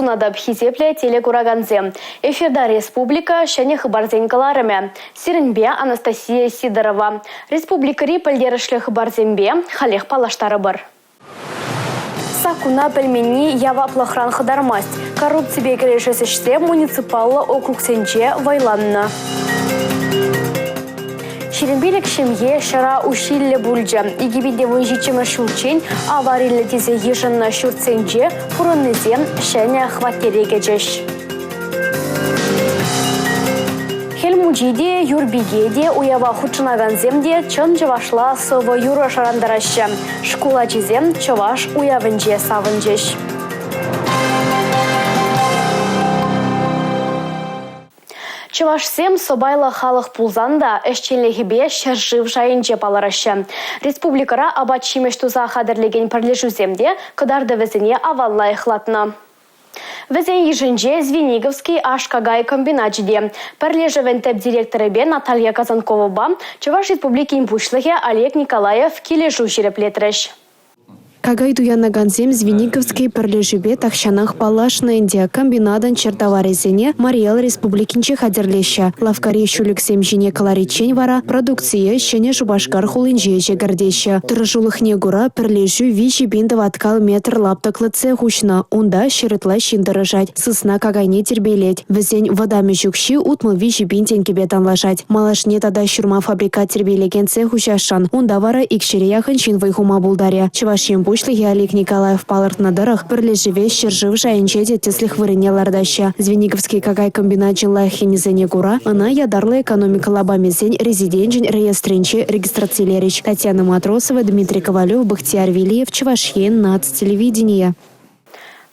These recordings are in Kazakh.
сунадап хизепле телекураганзе. Эфирда республика шәне хыбарзен каларыме. Сиренбе Анастасия Сидорова. Республикари пальдерышлы хыбарзенбе халех палаштары бар. Сакуна пельмени ява плохран хадармасть. Коррупция керешесеште муниципалла округ сенче вайланна. Шеренбелек шемье шара ушилле бульджа. Игибиде вынжичима шулчень аварилле тезе еженна шурценче пуроннезем шәне хваттерегечеш. Хельмуджиде, Юрбигеде, уява худшынаганземде чын чавашла сова юра шарандараща. Школа чизем чаваш уявынже савынжеш. Чавашсем собайла халық пулзанда эшченлегебе шаржив жайынже палараща. Республикара абачимеш туза хадырлеген парлежуземде кыдарды везене авалла эхлатна. Везен еженже Звениговский Ашкагай комбинатчиде. Парлежевен теп директоры Наталья Казанкова Чаваш Республики импушлыхе Олег Николаев кележу жереплетреш. Кагай туяннаганзем Звениговский перлежебе тахшанах палашна Индия комбинатан чертоварезене Мариэл республикинче хадерлеща. Лавкари шулексем жине каларичень вара продукция шене жубашкар хулинже жегардеща. Тұржулыхне гура перлежу вичи бинда ваткал метр лаптаклыце хушна. Унда шеретла шиндырыжать. Сысна кагайне тербелеть. Везень водами жукши утмы вичи бинтен кебетан лажать. Малашне тада шурма фабрикат тербелеген цехушашан. Унда вара икшере яхын чин вайхума булдаря. Чавашем Ушлыхи Олег Николаев паларт на дырах перлежеве щержив жайынчеде теслих вырыне лардаща. Звениговский кагай комбинат жилай хенезене гура, она ядарлы экономика лабамезень резиденжень реестренче регистрациялерич. Татьяна Матросова, Дмитрий Ковалев, Бахтияр Велиев, Чувашьен, нацтелевидение.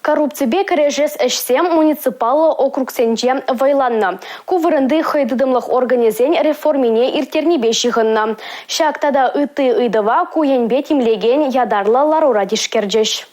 Коррупция кережес эшсем муниципалла округ сенче вайланна. Кувырынды хайдыдымлық организен реформине иртернебе шығынна. Шактада ыты ыдыва куенбе тимлеген ядарлы ларура дишкерджеш.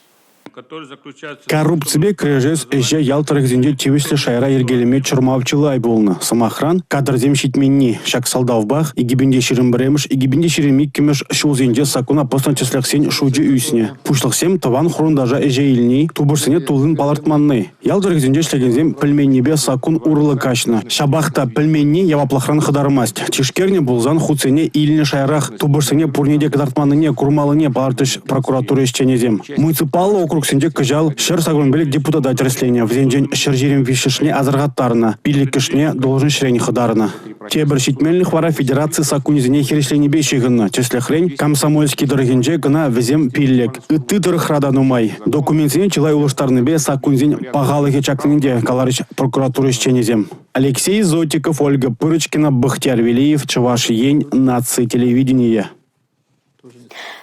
Коррупция крежес эже ялтырых зенде тивисли шайра ергелеме чурмавчылы айболны. Самохран кадрзем щитменни шак салдавбах игибинде ширимбремеш игибинде ширемик кемеш шул зенде сакуна постан числахсен шуджи үсне. Пушлахсем таван хрундажа эже илни тубырсене тулын палартманны. Ялтырых зенде шлегензем пельменнебе сакун урлы качна. Шабахта пельменни яваплахран хадармасть. Чишкерне булзан хуцене илне шайрах тубырсене пурнеде кадартманныне курмалыне палартыш прокуратура исченезем. Муниципаллы округ сенде кыжал шер сагрунбелек депутат отрасления в зенжен шержерем вишешне азаргаттарна, пиликешне должен шрень хадарна. Тебір шитмельных вара федерации сакунизене херешлени бешігінна. Чеслехрень комсомольский дорогенже гына везем пиллек. Ыты дырхрада нумай. Документсене чилай улыштарны бе сакунзен пағалығы чакнынде каларыш прокуратуры исченезем. Алексей Зотиков, Ольга Пырочкина, Бахтияр Велиев, Чувашьен, нацтелевидение.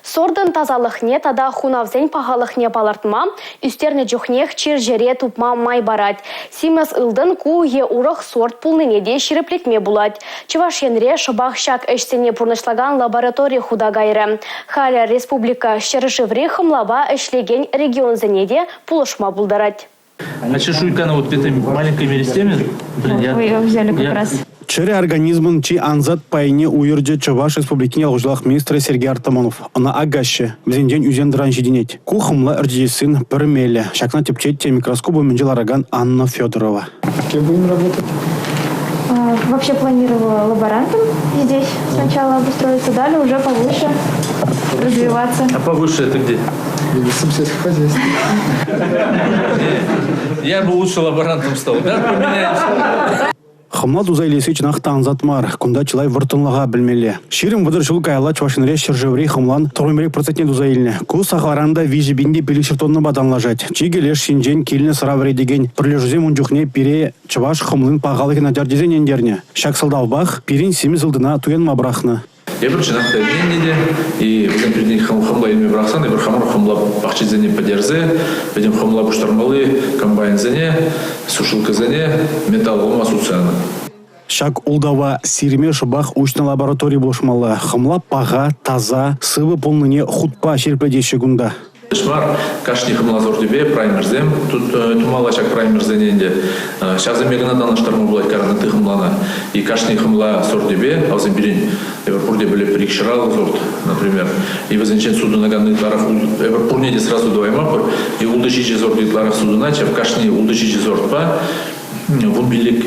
Сордан тазалыхне тада хунавзен пағалыхне палартма, үстерне жүхнех чержере тупма май барать. Симас ылдын ку е урах сорт пулныне де ширеплетме булать. Чувашьенре шабах шак эшсене пурнышлаган лаборатория худа гайры. Халя республика шершевре хымлаба эшлеген регион зенеде пулышма булдарать. А чешуйка вот этой маленькой мерестеме? Вы ее взяли как раз. Чере организмын чи анзат пайне уйырджы Чуваш республикине алғыжылақ министрі Сергей Артамонов. Она агаще, візенден үзендіран жиденет. Кухымла үрдейсін пірмелі. Шакна тепчетте микроскопы менжел араган Анна Федорова. Кем будем работать? Вообще планировала лаборантом здесь сначала обустроиться, далее уже повыше развиваться. А повыше это где? Министром сельского хозяйства. Я бы лучше лаборантом стал, да? Поменяемся. Хымла дузайлесі чынақтан затмар, күнда чылай вұртынлыға білмелі. Ширим выдыр жылы кайла Чувашьенре шержеврей хымлан 30% дузайліне. Ку сахаранда вижі бинде пилікшіртонны баданлажать. Чигелеш шинжен келіні сыравре деген пірлежузем унжухне пире Чуваш хымлын пағалығы надярдезен ендерне. Шак сылдавбақ пирин 7 жылдына туен мабрахны. Я бір чынақта еннеде, и бізден бірден хымла елме бірақсан, и бір хамыр хымла бақчызене подерзе, бірден хымла бұштармалы комбайнзене, сушылкызене, металл олма суцияны. Шак улдава сирме шыбақ учна лаборатория болшмалы. Хымла паға, таза, сывы полныне хутпа шерпедеші гунда. Шмар кашни хмлазор тебе праймерзем тут тумала чак праймерзененде шазы меганадан штарму булать караны ты хмлана и кашни хмла сор тебе азым бирин эверпурде биле прикширал зорт например и возенчен суду наганный тарах эверпурнеде сразу двоймапыр и улдышичи зорт дитларах суду начав кашни улдышичи зорт па вун билик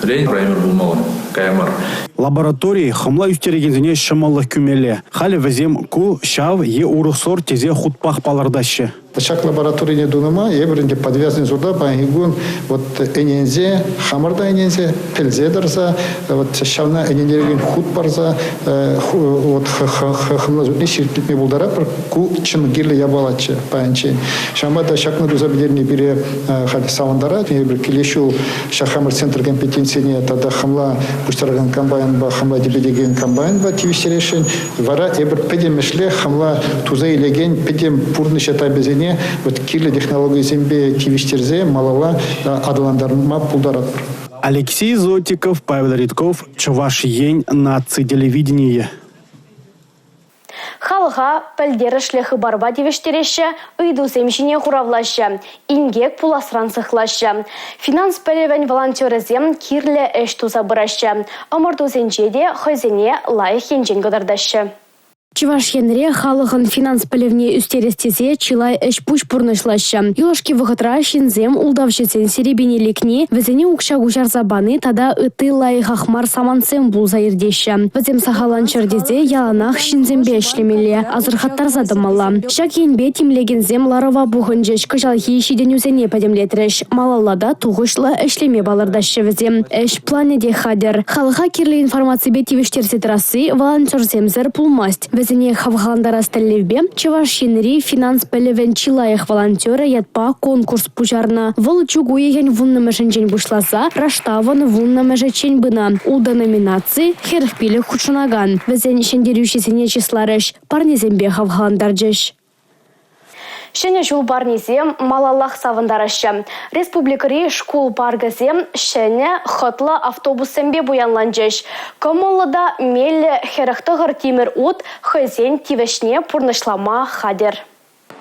рейн праймер булмалы каямар Лаборатории хомла юстерегензине шамаллах күмеле. Хали везем ку шав е урусор тезе хутпах палардаще. Шак лаборатории не дуныма, ебренде подвязан зурда, пангигун, вот энензе, хамарда энензе, пельзе дарза, вот шавна эненерген худ барза, вот хамла зурне ширтитме булдара, ку чин гирле ябалаче, паянчен. Шамада шакна дуза бидерне бире хали савандара, ебр келешу шахамар центр компетенции тада хамла пустараган комбайн ба хамла дебедеген комбайн ба тивиштерешен, вара ебр педем мешле хамла туза илеген педем пурныша табезене вот кирле технологии зембе тивиштерзе малала адаландарма пулдарат. Алексей Зотиков, Павел Ритков, Чуваш Ень, наци телевидение. Халыға пәлдерішлі барба девештереші, үйду земшіне құравлашы, ингек пуласран сықлашы. Финанс пәлевен волонтерізем кирлі әш туза бұрашы. Омырду зенжеде хойзене лайық енжен көдірдашы. Чуваш енре халығын финанс пілевне үстерестезе чилай әш пуш пұрнышлашы. Юлашки вғытра шинзем улдавшесен серебенелікне візіне ұқша ғушар забаны тада үті лайық ақмар самансем бұлза ердеші. Візем сахалан чырдезе яланақ шинзембе әшлемелі, азырхаттар задымала. Шак енбе тимлегензем ларова бұғынжеш күжал ешеден үзене пәдемлетіріш. Малалада туғышлы әшлеме балырдашы візем. Әш планеде хадер. Халыға керлі информация бетевіштерсе трасы волонтерземзер пулмасть. Везене хавгаландара стеллевбе Чуваш енри финанс пелевен чилаях волонтера ятпа конкурс пужарна. Вол чугу еген вунна мәшенчен бушласа, раштаван вунна мәшечен бына. Улда номинации херфпиле хучунаган. Везен шендерющесене числарыш парнезембе хавгаландарджеш. Шене жул барнезем малаллах савындарашы. Республикари школ паргазем шене хотла автобусембе буянланжеш. Комоллада мелле херахтығыр тимір ут хызен тивешне пурнышлама хадер.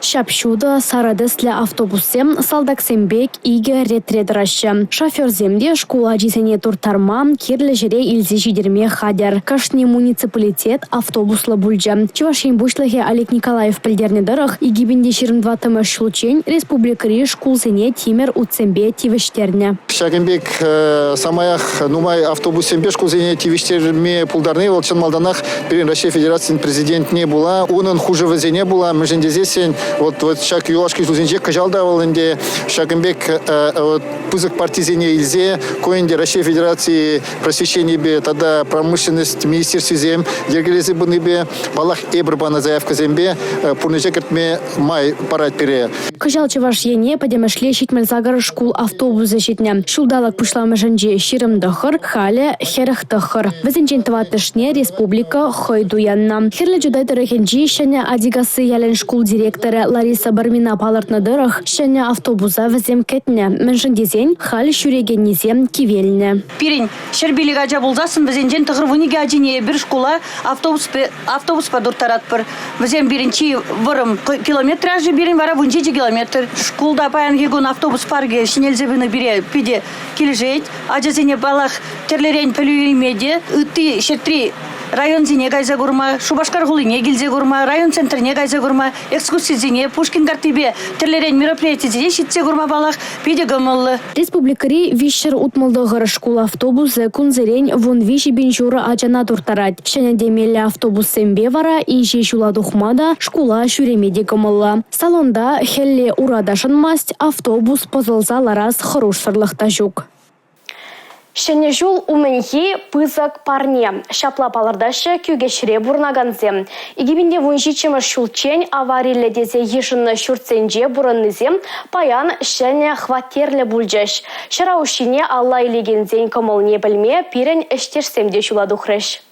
Шапшуда сарадысле автобусем салдаксембек иге ретредрашы. Шоферземде школа жесене туртарма керлі жере илзе жидерме хадер. Кашни муниципалитет автобуслы бульджа. Чувашин бушлығы Олег Николаев пілдерне дырық игибінде 22 тымы шулчен республикари школзене тимер утсембе тивештерне. Шагенбек самаях нумай автобусембе школзене тивештерме пулдарны волчан малданах перен Россия Федерации президент не была. Унын хуже везене была. Мы жендезесен вот шак юлашки тузенче кажалдавал инде Шагенбек пузык партизине илзе коинде Россия Федерации просвещение бе тогда промышленность министерстве зем дергелезе буныбе балах эбрбана заявка зембе пурнежекертме май парать пере. Кажал Чуваш ене подемешле щитмель загар школ автобус защитня. Шулдалак пушла меженже ширым дохыр хале херах дохыр. Везенчен тватышне республика хойдуянна. Херле джудай дырыхенжи шене адигасы ялен школ директора Лариса Бармина палартна дырых шене автобуса везем кетне. Меншендезен хал шүрегеннезем кивелне. Пирин шербилик ажа булзасын везенжен тығырвуниге ажине бір школа автобус падуртарат бір. Везем биринчи вырым километр ажы бирин вара вунчи километр. Школда паян гегун автобус парге шинелзебіні бире пиде кележет. Ажазене балах терлерен пөлюймеде. Үтті шертри район зине гайза гурма, Шубашкар гулине гилзе гурма, район центрне гайза гурма, экскурсия зине, Пушкин гартибе, терлерен мероприятие зине шитсе гурма балах, пиде гамыллы. Республикари вишер утмалдығыр школ автобусы күнзерен вон виши бенжуры ачана туртарать. Шене демелі автобус сембе вара и жешула духмада школа шүремеде гамыллы. Салонда хелле урадашын масть автобус позылза ларас хорош сырлықта жүк. Шене жул уменхи пызак парне. Шапла палырдашы кюгешіре бурнаганзем. Игибінде вунжичемі шулчен аварилі дезе ешінні шүртсенже бұрыннызем паян шене хватерлі бүлжеш. Шыраушине алла илегензен комыл не білме пирен іштерсемде шуладухрыш.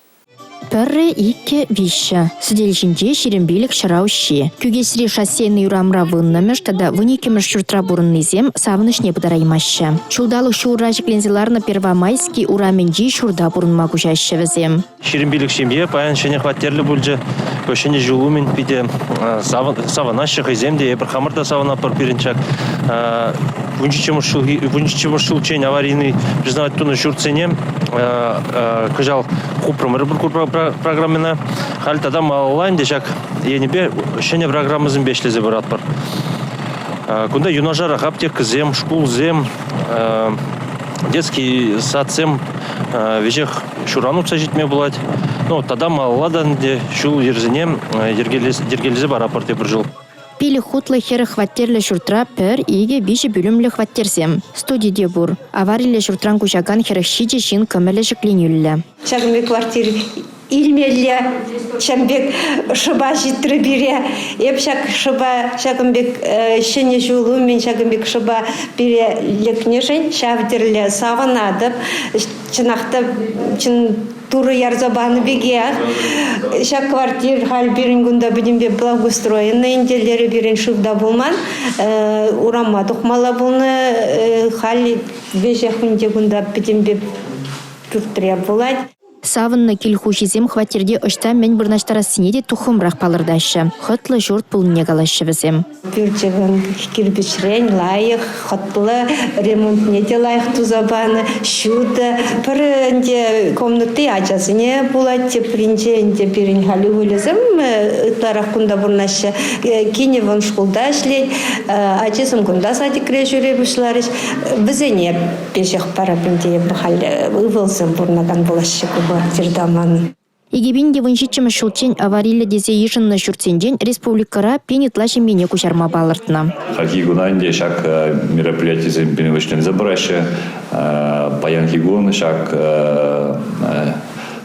Пәрре икке вище. Сиделшинче шерембелік шыраущи. Күгесри шассейный урамра выннамеш, тада вынекемеш шуртра бурыннызем савынышне пыдараймаще. Шулдалық шура жеклензеларны первомайский ураменжи шурда бурынма кушаще візем. Шерембелік семье паян шене хваттерлі бүлжі. Көшіне жылумен пиде саванащы хыземде ебір хамырда савана пыр перенчак. Вунчичемір шулчен аварийный признавать туны шурцене кыжал хупрымыр бір программена. Халі тада малалайн дешак енебе шене программызын бешлезе бір атпыр. Кунда юнажар аптек зем, шкул зем, детский сад зем, вежех шурануца житме булать. Ну, тада малаладан де шул ерзенем дергелезе бар апарте бір жыл. Пили хутлы хері хваттерлі шуртра пір иге биші бүлімлі хваттерсем. Студиде бур. Аварилі шуртран кушаган херекшиде жин көмелі жікленюлі. Шагынбек квартир илмелі, шамбек шыба житры бире. Епшак шыба шагынбек шене жулу мен шагынбек шыба бире лекнешен шавдерлі саванадып, чынақта туры ярзабаны беге. Шак квартир хал бирин гунда бидимбе благоустроенный инделери бирин шывда булман. Урама тухмала булны хали беже хунде гунда бидимбе пюртре булать. Савынны килхушизем хваттерде ұшта мен бірнаштара синеде тухымрақ палырдашы. Хотлы жұрт пулне галашы візем. Бюрджевен кирбичрен лайық, хотлы ремонт неде лайық тузабаны, шуды. Пірінде комнаты ачасыне булатте, принженде бірін халі өлізім, ұтларақ күнда бұрнашы. Кені вон шкулда ішлей, ачасым күнда садикре жүре бұшларыш. Бізене бешек парабінде бұхалі ұвылзым бұрнаган бұлашы квартирдаман. Егебенде выншитчімі шулчен аварилі дезе ешінны шурценден республикара пенитлаши мене кушарма балыртына. Хаки гунанде шак мероприятие зембеневочный забраща, паян хигун шак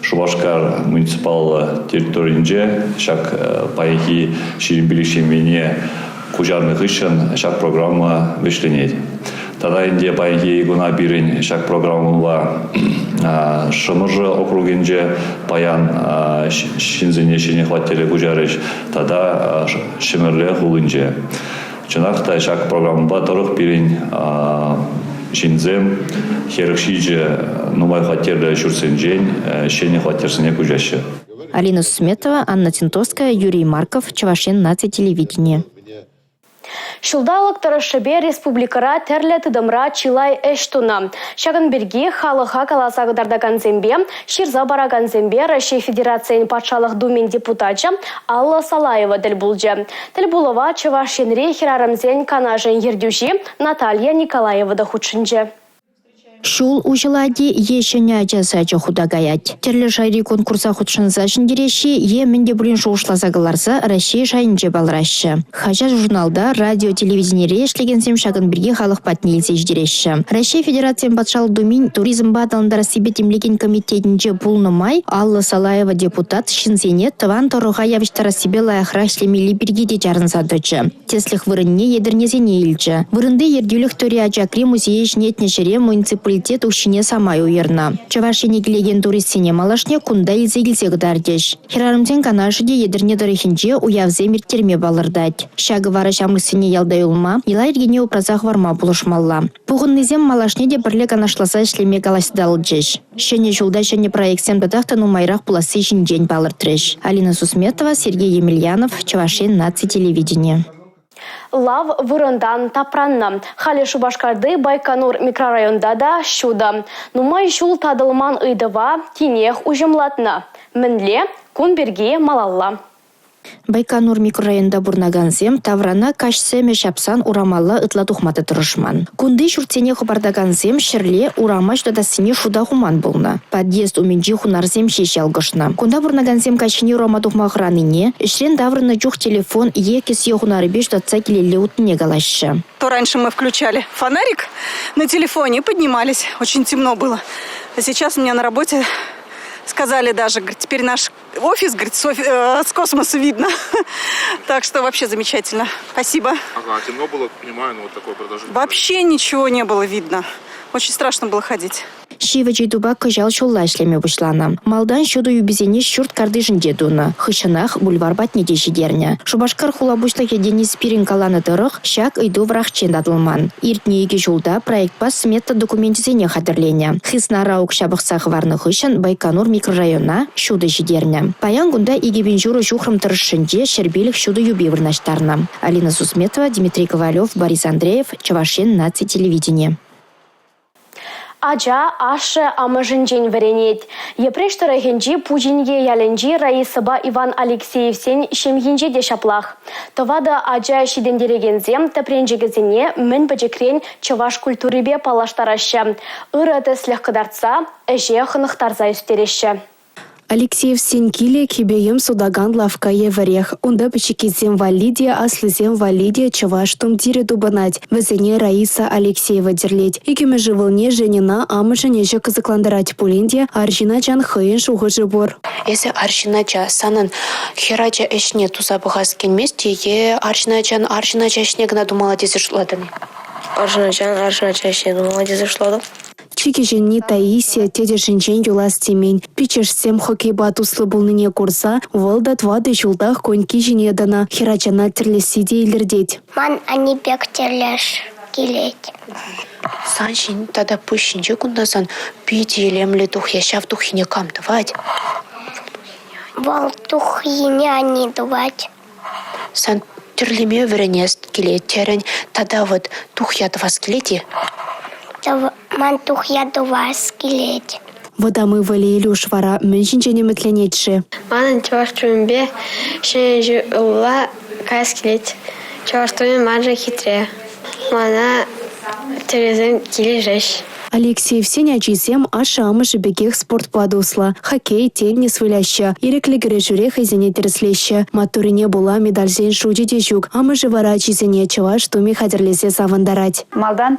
Шубашкар муниципал территориинже шак паяхи шерембелик мене кужарных ишен шак программа вышленет. Тогда инде паяхи гуна бирин шак программала Шымыржы округенже паян шинзене шене хваттеле кужарыш, тогда шымырле хулынже. Чынақта шак программба тұрық бирин шинзем херекшиже нумай хваттерле шурсенжен шене хваттерсене кужашы. Алина Сусметова, Анна Тинтовская, Юрий Марков, Чувашен наци телевидение. Шылдалық тұрышыбе республикара тәрлі тыдымра чилай эштуна. Шагынберге халыға каласағыдарда зембе, Ширза бараган зембе Россия Федерациян патшалық думен депутатча Алла Салаева діл бұлжы. Діл бұлыва Чувашенре хирарамзен канажын ердюжи Наталья Николаева да худшынжы. Шул ужылади ешене ажазачы худагаять. Терлі жайри конкурса худшынза жіндереші еменде бүлін жоғышлазағыларса Россия жайынже балырашы. Хажа журналда радио телевидениере ешлегенсем Шагынберге халық патнелзе ждереші. Россия Федерациян патшалық думин туризм бадалындары Сибетемлеген комитетінже бұлнымай Алла Салаева депутат шинзене тыван торыға явыштара себе лаяхра шлемели бергеде жарынзадычы. Теслих вырынне едірнезене елчі. Вырынды ердюлік төре ажакри музейе жнетне жере муниципалитет ушине самай уерна. Чувашине келеген туристсене малашне кунда илзе гдардеш. Хирарымтен канашыде едірне дырыхинче уявзе миртерме балырдать. Шагы вара шамысыне ялдай улма, ила ергене упразах варма булышмалла. Пуғыннызем малашне де бірле канашласа шлеме галасидалыджеш. Шене жулда шене проектсем дадақтан умайрақ пуласы жинжен балыртреш. Алина Сусметова, Сергей Емельянов, Чувашен наци телевидение. Лав вырындан тапранна. Халі Шубашкарды Байконур микрорайонда да шуда. Нумай шул тадылман ыйдыва тинех ужымлатна. Мінле кунберге малалла. Байконур микрорайонда бурнаганзем таврана кашсеме шапсан урамалла ытла тухматы тұрышман. Кунды шуртсене хабардаганзем шырле урамаш дадасыне шуда хуман болна. Подъезд уменджи хунарзем шеш алгышна. Кунда бурнаганзем кашыне урама тухмахраныне, шрен даврына жух телефон екес ехунарыбеш датса келеле утыне галашы. То раньше мы включали фонарик на телефоне и поднимались. Очень темно было. А сейчас у меня на работе сказали даже, говорит, теперь наш офис, говорит, с космоса видно. Так что вообще замечательно. Спасибо. Ага, темно было, понимаю, но вот такое продолжение. Вообще ничего не было видно. Очень страшно было ходить. Шива жидуба кыжал шолла ишлеме бушлана. Малдан шуду юбизене шурт кардыжын дедуна. Хышынах бульвар батнеде жидерня. Шубашкар хула бушлаке Денис Пирин каланы дырых, шак ыйду врахчен дадылман. Иртнееге жолда проект бас смета документизене хадырленя. Хиснара укшабықсақ варны хышын Байконур микрорайона шуды жидерня. Паянгунда игебен журы жухрым тырышынде шербелік шуды юби вырнаштарна. Алина Сусметова, Дмитрий Ковалев, Борис Андреев, Чавашен, Наци телевидение. Ажа ашы амыжын жен веренет. Епрештері генжи пужинге яленжи Раисыба Иван Алексеев сен шемгенжи де шаплах. Товада ажа шидендерегензем тапренжегізіне мін бәжекрен чаваш культурибе палаштараща. Үрәді слегкадарца, әже хынықтарза үстереші. Алексеев Сенкиле кибеем судаган лавка еврех. Унда печекизем валидия, аслызем валидия чаваштум дире дубанать. Везене Раиса Алексеева дерлеть. Икеме живылне женена амыжыне же кызыкландырать пулинде, аржина жан хыйын шуғы жыбор. Если аржина жа санын херача эшне тузабығаз келместе, аржина жа эшне гына думала дезе шуладыны. Аржина жа эшне думала дезе шулады. Чики жени Таисия, теде жинчен юлас темень. Пичешсем хоккей батуслы булныне курса, волда твады жулдах коньки жене дана. Херачана терлесиде илердеть. Ман они бек терлеш келеть. Сан жин тада пущинче кундасан пити елемле дух яшав духине кам давать. Вол тухине они давать. Сан терлеме веренест келет терен, тада вот дух яд вас келети. Ман тух я до вас келеть. Вода мы вали илюш вара меньшинчене метленетши. Манын чаваштуембе шенжи ула кайс келеть. Чаваштуем манжа хитре. Мана терезем кележеш. Алексеев Сеня чизем аша амыжы бегех спорт падусла. Хоккей, теннис выляща. Иреклегере жүре хайзене тереслеща. Матурине була медальзен шуджиде жүк. Амыжы вара чизене чаваш туми хадерлесе савандарать. Малдан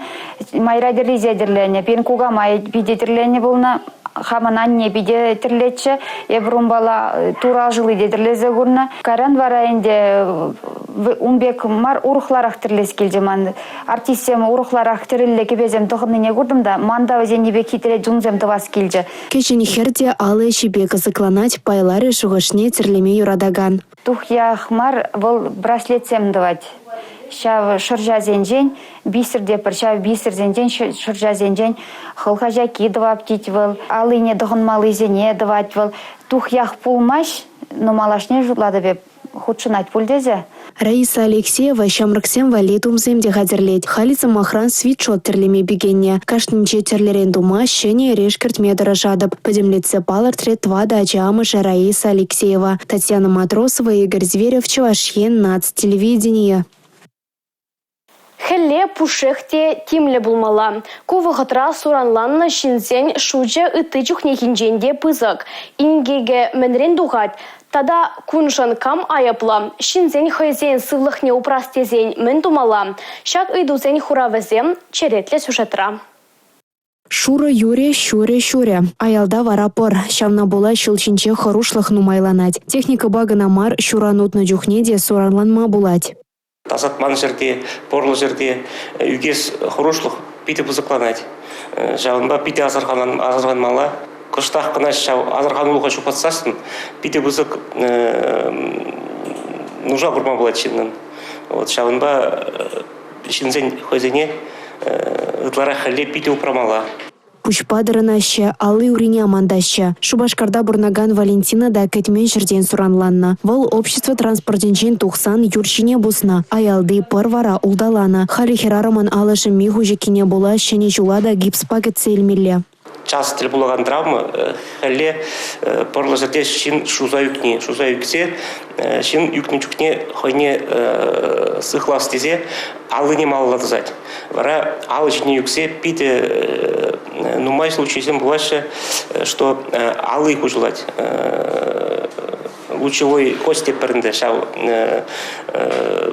майра дерлизе дерлене. Пен куга май биде дерлене булна. Хаманан не биде терлече. Еврумбала тура жылы дедерлезе гурна. Каран вара инде умбек мар урухларах терлес келдеман. Артистем урухларах терле кебезем дохынне гурдым да. Манда өзені бекетеле джунзем тывас келді. Кешені херде алы шибе кызыкланать пайлары шуғышне терлеме юрадаган. Тух яхмар был браслетсем давать. Шав шыржа зенжен, бисер депір, шав бисер зенжен, шыржа зенжен, хылхажа кидывап тить был, алыне дұғынмалы зене давать был. Тух ях пулмаш, но малашне жутлады беп, худшынать пульдезе. Раиса Алексеева шамрыксем валетумзем де хадерлеть. Халица махран свитшот терлеме бегенне. Кашнинче терлерен дума шене решкерт медора жадып. Подемлетсе палартрет твада ачамыша Раиса Алексеева. Татьяна Матросова, Игорь Зверев, Чувашьен, Нац телевидение. Хелле пушехте тимле булмала. Кувы хатра суранланна шинзен шуже ыты чухнехинженде пызык. Ингеге менрен дугать. Тада кунжан кам аяпла. Шинзен хайзен сывлыхне упрастезен мен думала. Шак ыйдузен хуравезем черетле сюжетра. Шура юре, шуре. Аялда варапор. Шавна була шылчинче хорушлых нумайланать. Техника багана мар шуранутна жухнеде суранланма булать. Тазатман жерде, порлы жерде, үгес хорушлық питі бұзықланайды. Жауынба питі азырғанмала, күштақ қына шау азырған ұлға шупатсасын, питі бұзық нужа бұрма болады шыннан. Жауынба шынзен хозене ұтлара хәлі питі ұпрамала. Пушпадырынаща, алы урине амандаща. Шубашкарда бурнаган Валентина да кэтмен жерден суранланна. Вол общество транспортенчен тухсан юршине бусна. Аялды парвара улдалана. Хали херараман алышы михужекине була шене жулада гипспакет сейлмелле. Час тіл болған травма, хәлі парлы жерде шын шуза юксе, шын юкне чукне хойне сыхлас тезе, алыне малылады зать. Вара алы жіне юксе, пите нумай случайсен булашы, что алы хужылать. Лучевой кость перінде шау.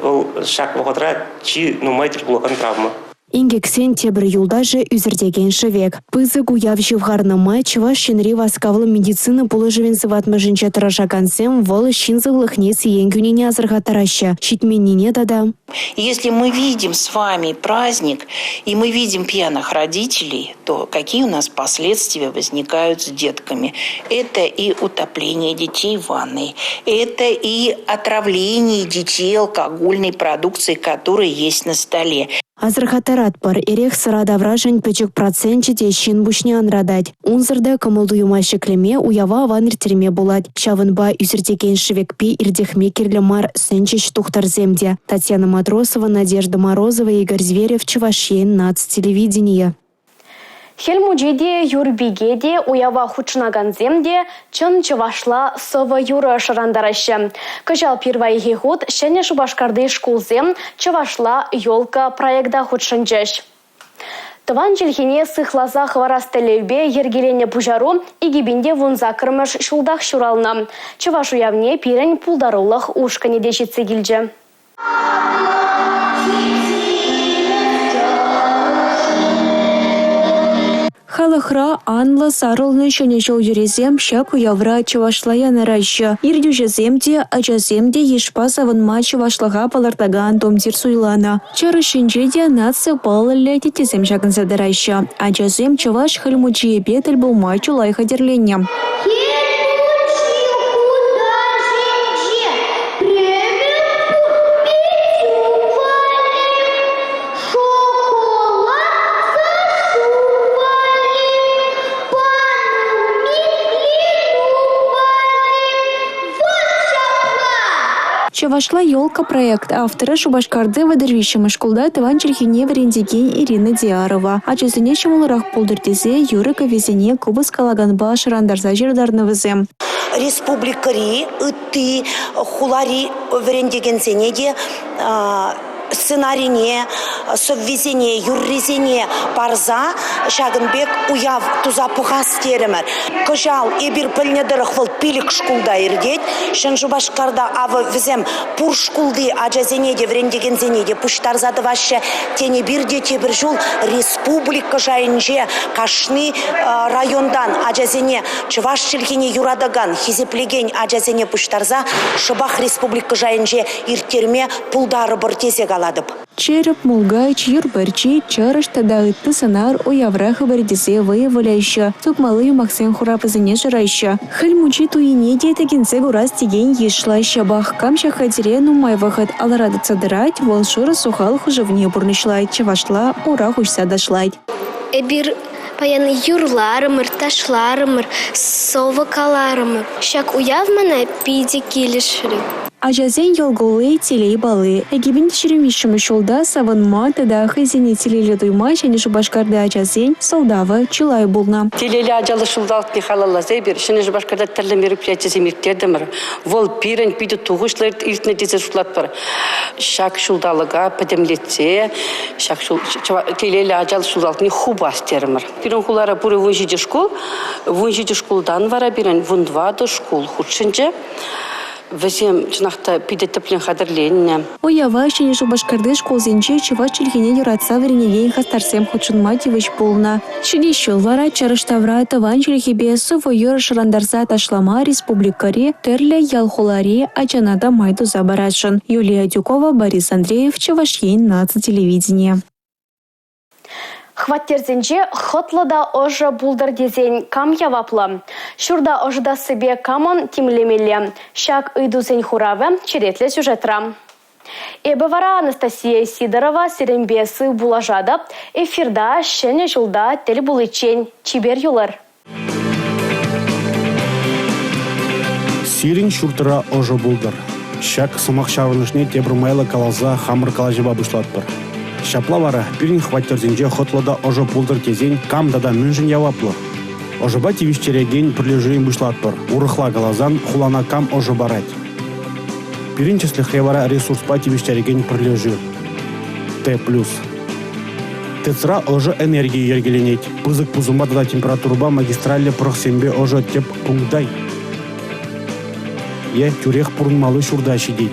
Бұл шак вағадра, чи нумай тіл болған травма. Ингексен тебір юлдажы үзірдеген шывек. Пызык уяв живгарнымай чываш шенри васкавлы медицина пулы живенсы ватмыжынча тырашакансем вол шинзылыхне сиен күнене азырға тараща. Щитменнине дада. Если мы видим с вами праздник, и мы видим пьяных родителей, то какие у нас последствия возникают с детками? Это и утопление детей в ванной, это и отравление детей алкогольной продукцией, которая есть на столе. Азырхатарат пар эрех сырада вражень печек процентче дещин бушне анрадать. Унзырда кымылду юмайшеклеме уява аваныр терме булат. Чавынба үзірдеген шевекпи ирдехме керлі мар сенчеш тухтарземде. Татьяна Матросова, Надежда Морозова, Игорь Зверев, Чувашьен, нацтелевидение. Хельмуджиде юрбигеде уява хучнаганземде чын чывашла сова юры шырандарашы. Кыжал первайги год шене шубашкарды шкулзем чывашла ёлка проекта хучшынчыш. Тыван жылхине сыхлаза хварастелевбе ергелене пужару игибинде вунза кырмыш шулдах шурална. Чываш уявне пирен пулдарулых ушкане дешитсе килже. Халахра анла сарылны шене жол юрезем шак уявра чывашлая нараща. Ирдюжеземде, ажаземде ешпа савынма чывашлага палартаган томдир суйлана. Чары шинжеде нация палылы тетезем шагын задараща. Ажазем чываш хальмучие бетель булма чулай хадерленне. Чувашла ёлка проект. Авторы Шубашкарды выдырвищем школда Тыван Черхине Варендеген Ирина Диарова. А чезіне чымылырақ пулдыртезе Юрика везене Кубас Калаганба Шарандарза жердарнывызем. Республикари, ты хулари Варендеген зенеде сценарине, соввезене, юррезене парза, шагынбек уяв туза пухас теремер. Кожал эбир пыльнедырых выл пилик шкулда ирдет, шын Шубашкарда авы візем пур шкулды ажазенеде, врендегензенеде, пуштарзады ваще тене бирде тебір жул республика жайынже кашны райондан ажазене чываш чилхине юрадаган, хизеплеген ажазене пуштарза шыбах республика жайынже иртерме пулдары бір тезек аладып. Череп, мулгайч, юрбарчи, чарыш тадағытты сынар уявра хабардесе выявляюща. Тукмалы Максим Хурапызыне жырайща. Хыльмучи туине детегенсе гурас теген ешлайща бах. Камща хатире нумай выход аларады цадырать, волшыры сухал хужевне бурнышлайт. Чавашла ура хушса дашлайт. Эбир паяны юрларымыр, ташларымыр, совакаларымыр. Шак уявмана пиде келешри. Ажазен йолголы телей балы. Эгибин черемишімі шолда савынма тада хызене телейлі дуйма және Шубашкарды ажазен солдавы чулай болна. Телейлі ажалы шулдалт не халалазай бір. Шыны Шубашкарда тірлі мероприятие мектедімір. Вол пирен пиді туғышлар иртіне дезе шулат бар. Шак шулдалыға пәдемлетсе, шак телейлі ажалы шулдалт не хубас терімір. Пирен хулара бұры вунжиде шкулдан вара бірін вундвады шкул худшынчы. Візем жынақта пидетіплен қадырленіне. Уява шене Шубашкарды школзенче чываш чилхене юратса веренеген хастарсем худшынма тивыш болна. Шили шылвара чарыштавра Тыван чилхебе сывы юр шырандарса ташлама республикари терлі ялхулари ачанада майду забарашын. Юлия Дюкова, Борис Андреев, Чувашьен, нацтелевидение. Хваттерзенче хотлыда ожы булдырдезен кам яваплы. Шурда ожыда себе камон тимлемеле. Шак ыйдузен хуравы черетле сюжетра. Эбевара Анастасия Сидорова серембесы булажады. Эфирда шене жылда тел булычен чибер юлар. Сирин шуртыра ожы булдыр. Шак сымақ шавынышне тебірмайлы калаза хамыр калажыба бұшлатпыр. Шаплавара пирин хваттерзенче хотлада ожы пулдыр тезен камдада мүнжін яваплы. Ожыба тивиштереген прилежуем бушлатпыр. Урыхла галазан хулана кам ожы барать. Пирин числе хревара ресурспа тивиштереген прилежу. Т+. Тецра ожы энергии ергеленеть. Пызык пузума дада температурба магистрале прохсембе ожы теп пунктай. Я тюрех пурнмалы шурда щедеть.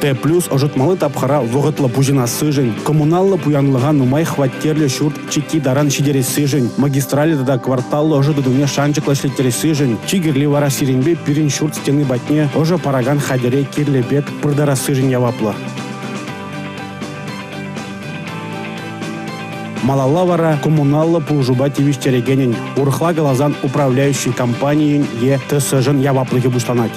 Т+, ожытмалы тапхара вғытлы пужина сыжын. Коммуналлы пуянлыға нумай хваттерлі шурт чеки даран шидері сыжын. Магистрали да кварталлы ожыды дуне шанчықлы шлеттері сыжын. Чигерли вара сиренбе пирин шурт стены батне ожы параган хадере кирлебек пырдара сыжын яваплы. Малалла вара коммуналлы пулжуба тивиштерегенен. Урхла галазан управляющий компаниен е ТСЖын яваплыге буштанать.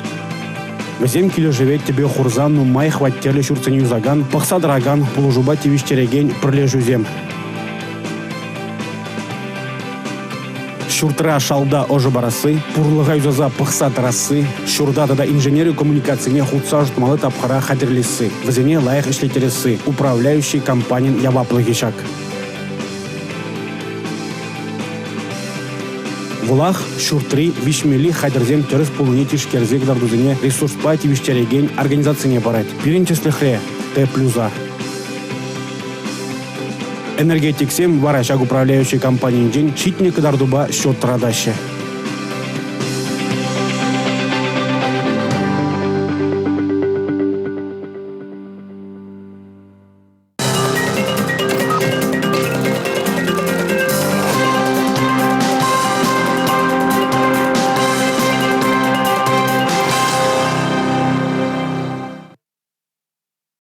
Везем киле живет тебе хурзан нумай хваттерлі шуртсын юзаган, пықса драган пулжуба тивиштереген пірлежузем. Шуртра шалда ожы барасы, пурлыға юзаза пықса тарасы, шурда да инженерию коммуникацияне худса жутмалы тапхара хадерлесі, везене лайық ішлетересі, управляющий компаниян яваплыге шак. Вулах шуртри вишмели хадерзем терес полуне тишкерзек дардузине ресурспа тивиштереген организацияне барать. Пиринчеслихре Т+. Энергетиксем вара шаг управляющей компаниян день читник дардуба счет традаще.